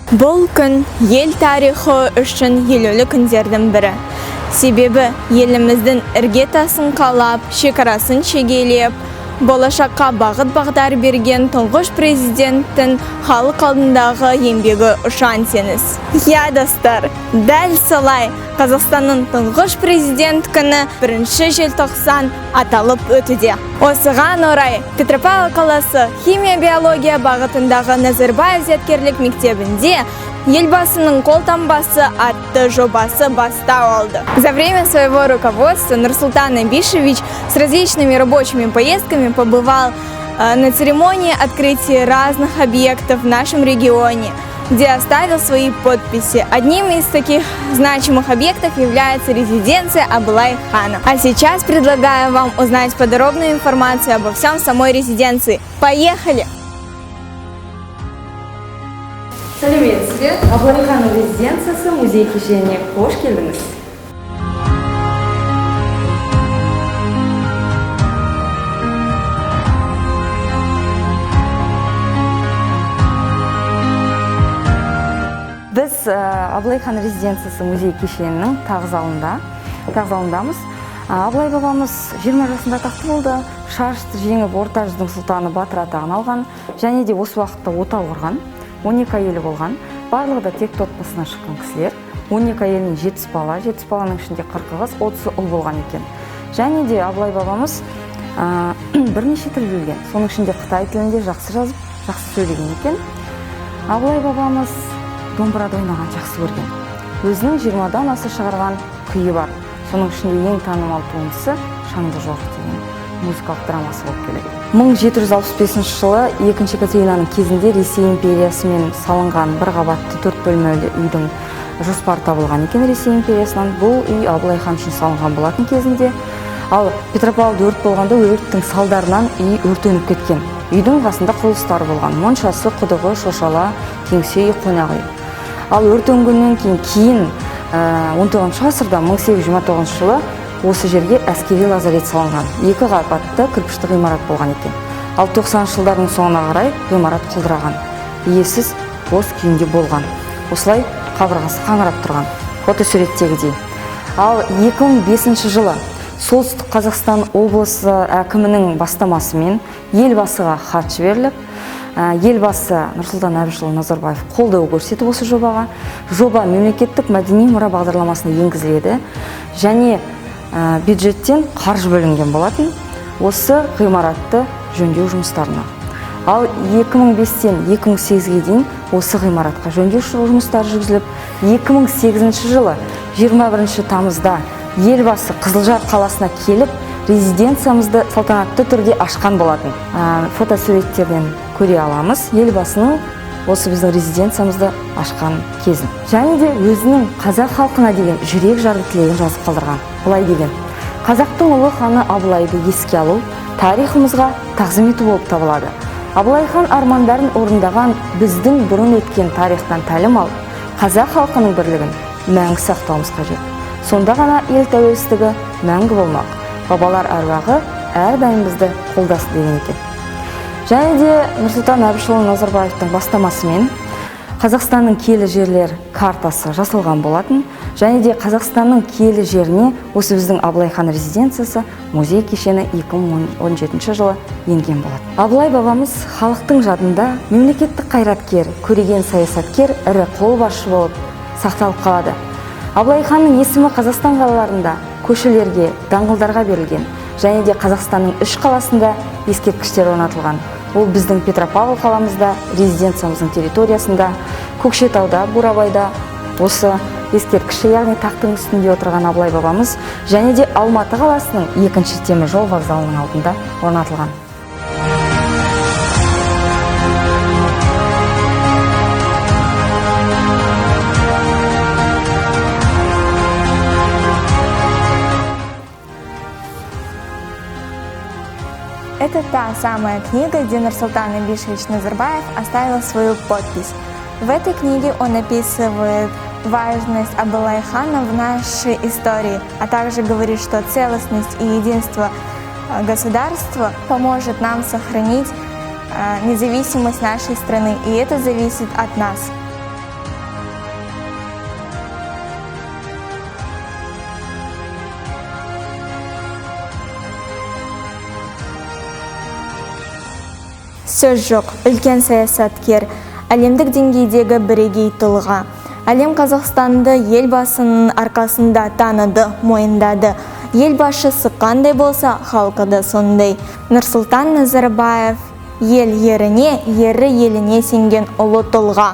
Бұл күн ел тарихы үшін елеулі күндердің бірі. Себебі еліміздің іргетасын қалап, шекарасын шегелеп, болашаққа бағыт-бағдар берген тұңғыш президенттің халық алдындағы еңбегі ұшан теңіз. Я, достар, дәл солай Қазақстанның тұңғыш президент күні 1 желтоқсан аталып өтуде. Осыған орай Петропавл қаласы химия-биология бағытындағы Назарбаев зияткерлік мектебінде елбасының қолтаңбасы атты жобасы бастау алды. За время своего руководства Нурсултан Абишевич с различными рабочими поездками побывал на церемонии открытия разных объектов в нашем регионе, где оставил свои подписи. Одним из таких значимых объектов является резиденция Аблай-хана. А сейчас предлагаю вам узнать подробную информацию обо всем самой резиденции. Поехали! Сәлеметсіздер, Аблай-хан резиденциясы музей кешеніне қош келдіңіз. Біз Аблай-хан резиденциясы музей кешенінің тақ залындамыз. Аблай бабамыз 20 жасында тақты болды, шарышты жеңіп орта жүздің сұлтаны Батыр атағын алған, және де осы уақытта отау құрған. 12 әйелі болған, барлығы да текті отбасынан шыққан кісілер. 12 әйелінің 7 бала, 7 баланың ішінде 40 қыз, 30 ұл болған екен. Және де Аблай бабамыз бірнеше тіл білген. Соның ішінде Қытай тілінде жақсы жазып, жақсы сөйлеген екен. Аблай бабамыз домбырада ойнаған жақсы көрген. Өзінің 20-дан аса шығарған күйі бар. Соның ішінде ең танымал туындысы Шаңды жорық деген музыкалық драмасы болып келеді. 1765 жылы 2 Екатеринаның кезінде Ресей империясымен салынған бір қабатты 4 бөлмелі үйдің жоспары табылған екен Ресей империясынан. Бұл үй Аблай-хан үшін салынған болатын кезінде. Ал Петропавлда өрт болғанда өрттің салдарынан үй өртеніп кеткен. Үйдің қасында құрылыстары болған. Моншасы, құдығы, шошала, кеңсе үй, қонақ үй. Ал өртенгеннен кейін 19 ғасырда 1829 жылы осы жерге әскери лазарет салынған. 2 қабатты кірпішті ғимарат болған екен. Ал 90 жылдардың соңына қарай ғимарат құлдыраған. Иесіз бос күйінде болған. Осылай қабырғасы қаңырап тұрған. Фотосуреттегідей. Ал 2005 жылы Солтүстік Қазақстан облысы әкімінің бастамасымен елбасыға хат жіберіліп, елбасы Нұрсұлтан Әбішұлы Назарбаев қолдау көрсетіп осы жобаға. Жоба мемлекеттік мәдени мұра бағдарламасына енгізіледі және бюджеттен қаржы бөлінген болатын осы ғимаратты жөндеу жұмыстарына. Ал 2005-тен 2008-ге дейін осы ғимаратқа жөндеу жұмыстары жүргізіліп, 2008 жылы 21 тамызда елбасы Қызылжар қаласына келіп, резиденциямызды салтанатты түрде ашқан болатын. Фотосуреттерден көре аламыз елбасының осы біздің резиденциямызды ашқан кезін. Және де өзінің қазақ халқына деген жүрек жарды тілегін жазып қалдырған. Былай деген: қазақтың ұлы ханы Аблайды еске алу тарихымызға тағзым ету болып табылады. Аблай-хан армандарын орындаған біздің бұрын өткен тарихтан тәлім алып, қазақ халқының бірлігін мәңгі сақтауымыз қажет. Сонда ғана ел тәуелсіздігі мәңгі болмақ. Бабалар әруағы әрдайым бізді қолдасын деген екен. Және де Нұрсұлтан Әбішұлы Назарбаевтың бастамасымен Қазақстанның киелі жерлер картасы жасалған болатын. Және де Қазақстанның киелі жеріне осы біздің Аблай-хан резиденциясы музей кешені 2017 жылы енген болатын. Аблай бабамыз халықтың жадында мемлекеттік қайраткер, көреген саясаткер, ірі қолбасшы болып сақталып қалады. Аблай-ханның есімі Қазақстан қалаларында көшелерге, даңғылдарға берілген. Және де Қазақстанның 3 қаласында ескерткіштер орнатылған. Ол біздің Петропавл қаламызда, резиденциямыздың территориясында, Көкшетауда, Бурабайда осы ескерткіші, яғни тақтың үстінде отырған Аблай бабамыз, және де Алматы қаласының 2 темір жол вокзалының алдында орнатылған. Это та самая книга, где Нурсултан Абишевич Назарбаев оставил свою подпись. В этой книге он описывает важность Аблай-хана в нашей истории, а также говорит, что целостность и единство государства поможет нам сохранить независимость нашей страны, и это зависит от нас. Сөз жоқ, үлкен саясаткер, әлемдік деңгейдегі бірегей тұлға. Әлем Қазақстанды елбасының арқасында таныды, мойындады. Елбасшысы қандай болса, халқы да сондай. Нұрсұлтан Назарбаев ел еріне, ері еліне сенген ұлы тұлға.